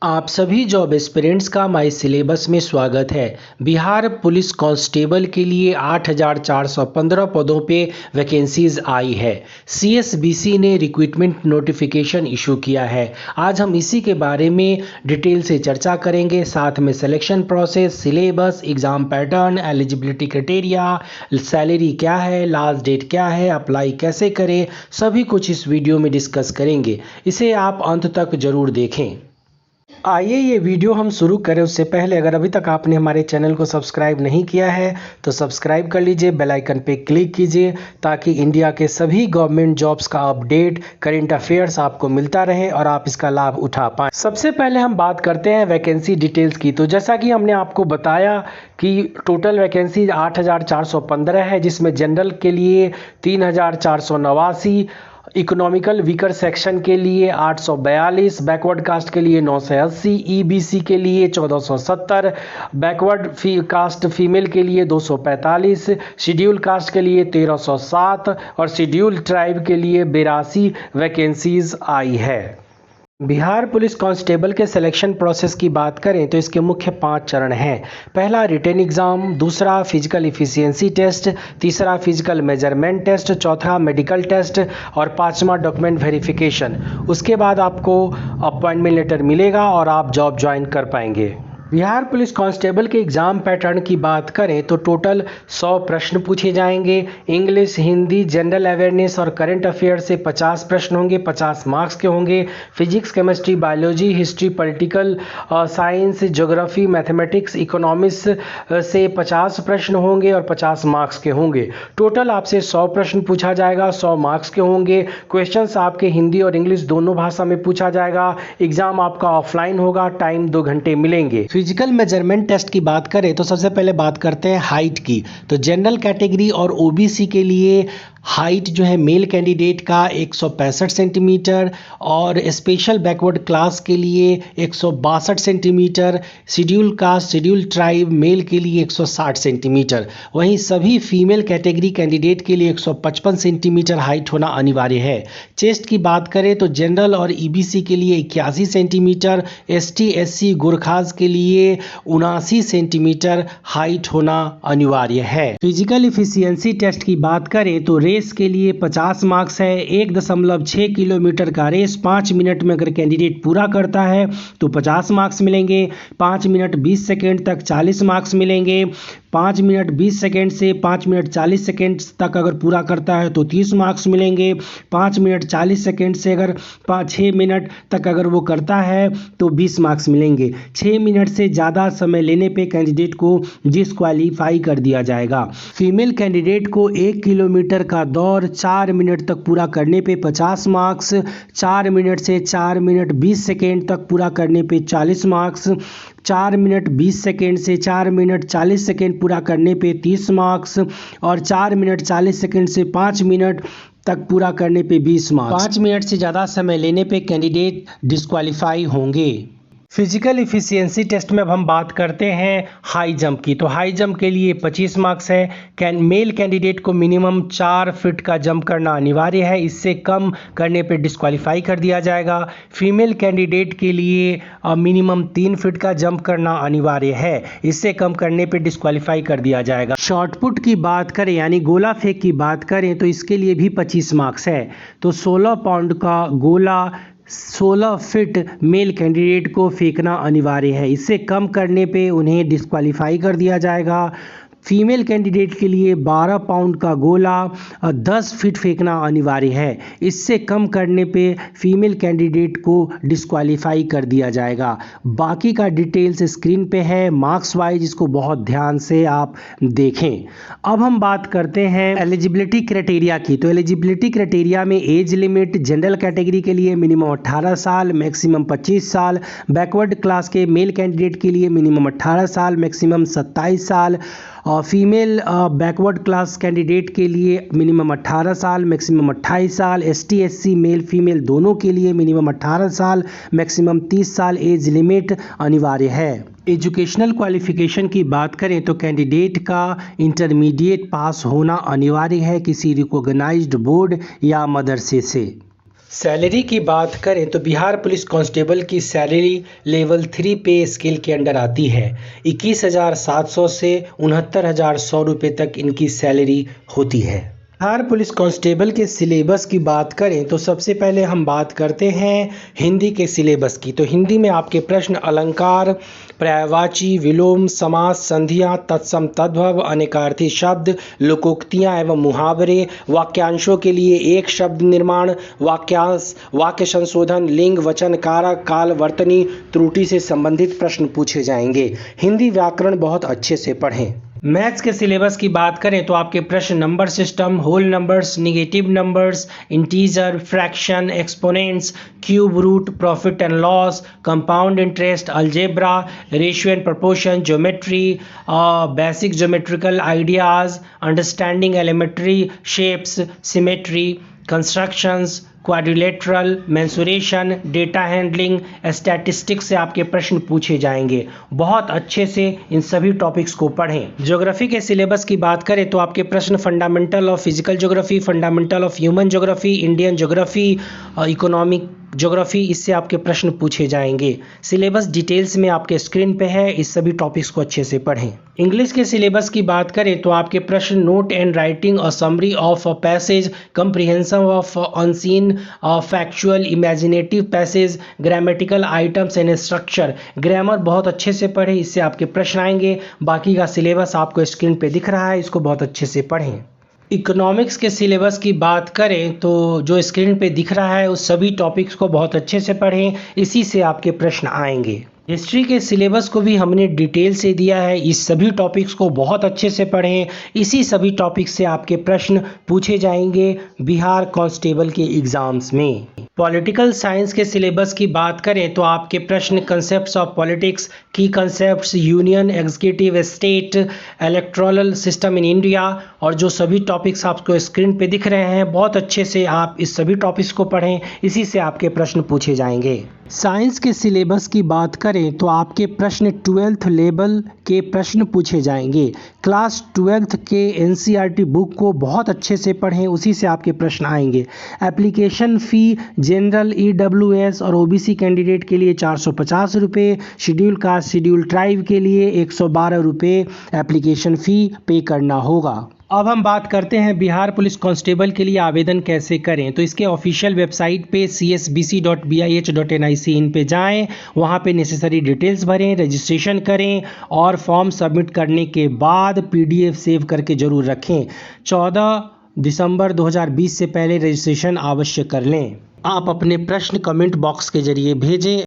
आप सभी job aspirants का माई सिलेबस में स्वागत है। बिहार पुलिस कांस्टेबल के लिए 8,415 पदों पे वैकेंसीज आई है। सीएसबीसी ने रिक्रूटमेंट नोटिफिकेशन इशू किया है। आज हम इसी के बारे में डिटेल से चर्चा करेंगे, साथ में selection process, syllabus, exam pattern, eligibility criteria, salary क्या है, लास्ट डेट क्या है, अप्लाई कैसे करें, सभी कुछ इस वीडियो में डिस्कस करेंगे। इसे आप अंत तक ज़रूर देखें। आइए ये वीडियो हम शुरू करें उससे पहले अगर अभी तक आपने हमारे चैनल को सब्सक्राइब नहीं किया है तो सब्सक्राइब कर लीजिए, बेल आइकन पे क्लिक कीजिए ताकि इंडिया के सभी गवर्नमेंट जॉब्स का अपडेट, करंट अफेयर्स आपको मिलता रहे और आप इसका लाभ उठा पाएं। सबसे पहले हम बात करते हैं वैकेंसी डिटेल्स की। तो जैसा कि हमने आपको बताया कि टोटल वैकेंसी 8,415 है, जिसमें जनरल के लिए 3,489, इकोनॉमिकल वीकर सेक्शन के लिए 842, बैकवर्ड कास्ट के लिए 980, ईबीसी के लिए 1470, बैकवर्ड कास्ट फीमेल के लिए 245, शेड्यूल कास्ट के लिए 1307 और शेड्यूल ट्राइब के लिए 82 वैकेंसीज आई है। बिहार पुलिस कांस्टेबल के सिलेक्शन प्रोसेस की बात करें तो इसके मुख्य 5 चरण हैं। पहला रिटन एग्ज़ाम, दूसरा फिजिकल इफ़िशियंसी टेस्ट, तीसरा फिजिकल मेजरमेंट टेस्ट, चौथा मेडिकल टेस्ट और पांचवा डॉक्यूमेंट वेरिफिकेशन। उसके बाद आपको अपॉइंटमेंट लेटर मिलेगा और आप जॉब ज्वाइन कर पाएंगे। बिहार पुलिस कांस्टेबल के एग्ज़ाम पैटर्न की बात करें तो टोटल 100 प्रश्न पूछे जाएंगे। इंग्लिश, हिंदी, जनरल अवेयरनेस और करंट अफेयर से 50 प्रश्न होंगे, 50 मार्क्स के होंगे। Physics, chemistry, biology, history, political science, geography, mathematics, economics से 50 प्रश्न होंगे और 50 मार्क्स के होंगे। टोटल आपसे 100 प्रश्न पूछा जाएगा, 100 मार्क्स के होंगे। क्वेश्चंस आपके हिंदी और इंग्लिश दोनों भाषा में पूछा जाएगा। एग्ज़ाम आपका ऑफलाइन होगा, टाइम 2 घंटे मिलेंगे। फिजिकल मेजरमेंट टेस्ट की बात करें तो सबसे पहले बात करते हैं हाइट की। तो जनरल कैटेगरी और ओबीसी के लिए हाइट जो है मेल कैंडिडेट का 165 सेंटीमीटर और स्पेशल बैकवर्ड क्लास के लिए 162 centimetre, schedule caste, schedule tribe male के लिए 160 सेंटीमीटर। वहीं सभी फीमेल कैटेगरी कैंडिडेट के लिए 155 सेंटीमीटर हाइट होना अनिवार्य है। चेस्ट की बात करें तो जनरल और ईबीसी के लिए 81 सेंटीमीटर, एसटी एससी गोरखास के लिए 79 सेंटीमीटर हाइट होना अनिवार्य है। फिजिकल इफिशियंसी टेस्ट की बात करें तो रेस के लिए 50 मार्क्स है। 1.6 किलोमीटर का रेस 5 मिनट में अगर कैंडिडेट पूरा करता है तो 50 मार्क्स मिलेंगे। 5 मिनट 20 सेकेंड तक 40 मार्क्स मिलेंगे। 5 मिनट 20 सेकेंड से 5 मिनट 40 सेकेंड तक अगर पूरा करता है तो 30 मार्क्स मिलेंगे। 5 मिनट 40 सेकेंड से अगर 6 मिनट तक अगर वो करता है तो 20 मार्क्स मिलेंगे। 6 मिनट से ज़्यादा समय लेने पे कैंडिडेट को डिस्क्वालीफाई कर दिया जाएगा। फीमेल कैंडिडेट को 1 किलोमीटर का दौड़ 4 मिनट तक पूरा करने पे 50 मार्क्स, 4 मिनट से 4 मिनट 20 सेकेंड तक पूरा करने पे 40 मार्क्स, 4 मिनट 20 सेकेंड से 4 मिनट 40 सेकेंड पूरा करने पे 30 मार्क्स और 4 मिनट 40 सेकेंड से 5 मिनट तक पूरा करने पे 20 मार्क्स। 5 मिनट से ज़्यादा समय लेने पे कैंडिडेट डिस्क्वालीफाई होंगे। फिजिकल इफिशियंसी टेस्ट में अब हम बात करते हैं हाई जंप की। तो हाई जंप के लिए 25 मार्क्स है। मेल कैंडिडेट को मिनिमम 4 फीट का जंप करना अनिवार्य है, इससे कम करने पे डिस्क्वालीफाई कर दिया जाएगा। फीमेल कैंडिडेट के लिए मिनिमम 3 फीट का जंप करना अनिवार्य है, इससे कम करने पे डिस्क्वालीफाई कर दिया जाएगा। शॉटपुट की बात करें यानी गोला फेंक की बात करें तो इसके लिए भी 25 मार्क्स है। तो 16 पाउंड का गोला 16 फीट मेल कैंडिडेट को फेंकना अनिवार्य है, इससे कम करने पे उन्हें डिस्क्वालीफाई कर दिया जाएगा। फीमेल कैंडिडेट के लिए 12 पाउंड का गोला 10 फीट फेंकना अनिवार्य है, इससे कम करने पे फीमेल कैंडिडेट को डिस्क्वालीफाई कर दिया जाएगा। बाकी का डिटेल्स स्क्रीन पे है मार्क्स वाइज, इसको बहुत ध्यान से आप देखें। अब हम बात करते हैं एलिजिबिलिटी क्राइटेरिया की। तो एलिजिबिलिटी क्राइटेरिया में एज लिमिट जनरल कैटेगरी के लिए मिनिमम 18 साल, मैक्सिमम 25 साल। बैकवर्ड क्लास के मेल कैंडिडेट के लिए मिनिमम 18 साल, मैक्सिमम 27 साल। फीमेल बैकवर्ड क्लास कैंडिडेट के लिए मिनिमम 18 साल, मैक्सिमम 28 साल। एसटी एससी मेल फीमेल दोनों के लिए मिनिमम 18 साल, मैक्सिमम 30 साल एज लिमिट अनिवार्य है। एजुकेशनल क्वालिफिकेशन की बात करें तो कैंडिडेट का इंटरमीडिएट पास होना अनिवार्य है किसी रिकॉग्नाइज्ड बोर्ड या मदरसे से। सैलरी की बात करें तो बिहार पुलिस कांस्टेबल की सैलरी लेवल 3 पे स्केल के अंडर आती है। 21,700 से 69,100 रुपये तक इनकी सैलरी होती है। बिहार पुलिस कांस्टेबल के सिलेबस की बात करें तो सबसे पहले हम बात करते हैं हिंदी के सिलेबस की। तो हिंदी में आपके प्रश्न अलंकार, पर्यायवाची, विलोम, समास, संधियां, तत्सम तद्भव, अनेकार्थी शब्द, लोकोक्तियां एवं मुहावरे, वाक्यांशों के लिए एक शब्द निर्माण, वाक्यांश, वाक्य संशोधन, लिंग, वचन, कारक, काल, वर्तनी, त्रुटि से संबंधित प्रश्न पूछे जाएंगे। हिंदी व्याकरण बहुत अच्छे से पढ़ें। मैथ्स के सिलेबस की बात करें तो आपके प्रश्न number system, whole numbers, negative numbers, integer, fraction, exponents, cube root, profit and loss, compound interest, algebra, ratio and proportion, geometry, basic geometrical ideas, understanding elementary shapes, symmetry, constructions, quadrilateral, mensuration, data handling, statistics से आपके प्रश्न पूछे जाएंगे। बहुत अच्छे से इन सभी topics को पढ़ें। ज्योग्राफी के सिलेबस की बात करें तो आपके प्रश्न fundamental of physical geography, fundamental of human geography, Indian geography, economic geography, इससे आपके प्रश्न पूछे जाएंगे। सिलेबस डिटेल्स में आपके स्क्रीन पे है, इस सभी टॉपिक्स को अच्छे से पढ़ें। इंग्लिश के सिलेबस की बात करें तो आपके प्रश्न note and writing a summary of a passage, comprehension of unseen factual imaginative passage, grammatical items and structure, grammar बहुत अच्छे से पढ़ें, इससे आपके प्रश्न आएंगे। बाकी का सिलेबस आपको स्क्रीन पे दिख रहा है, इसको बहुत अच्छे से पढ़ें। इकोनॉमिक्स के सिलेबस की बात करें तो जो स्क्रीन पे दिख रहा है उस सभी टॉपिक्स को बहुत अच्छे से पढ़ें, इसी से आपके प्रश्न आएंगे। हिस्ट्री के सिलेबस को भी हमने डिटेल से दिया है, इस सभी टॉपिक्स को बहुत अच्छे से पढ़ें, इसी सभी टॉपिक्स से आपके प्रश्न पूछे जाएंगे बिहार कांस्टेबल के एग्जाम्स में। पॉलिटिकल साइंस के सिलेबस की बात करें तो आपके प्रश्न कंसेप्ट्स ऑफ पॉलिटिक्स, की concepts, union, executive, state, electoral system in India, और जो सभी टॉपिक्स आपको स्क्रीन पे दिख रहे हैं, बहुत अच्छे से आप इस सभी टॉपिक्स को पढ़ें, इसी से आपके प्रश्न पूछे जाएंगे। साइंस के सिलेबस की बात करें तो आपके प्रश्न 12th लेवल के प्रश्न पूछे जाएंगे। क्लास 12th के NCERT बुक को बहुत अच्छे से पढ़ें, उसी से आपके प्रश्न आएंगे। एप्लीकेशन फ़ी जनरल, EWS और OBC कैंडिडेट के लिए 450 रुपये, शेड्यूल कास्ट, शेड्यूल ट्राइब के लिए 112 रुपये एप्लीकेशन फ़ी पे करना होगा। अब हम बात करते हैं बिहार पुलिस कांस्टेबल के लिए आवेदन कैसे करें। तो इसके ऑफिशियल वेबसाइट पे csbc.bih.nic इन पे जाएं, वहाँ पे नेसेसरी डिटेल्स भरें, रजिस्ट्रेशन करें और फॉर्म सबमिट करने के बाद PDF सेव करके ज़रूर रखें। 14 दिसंबर 2020 से पहले रजिस्ट्रेशन अवश्य कर लें। आप अपने प्रश्न कमेंट बॉक्स के जरिए भेजें।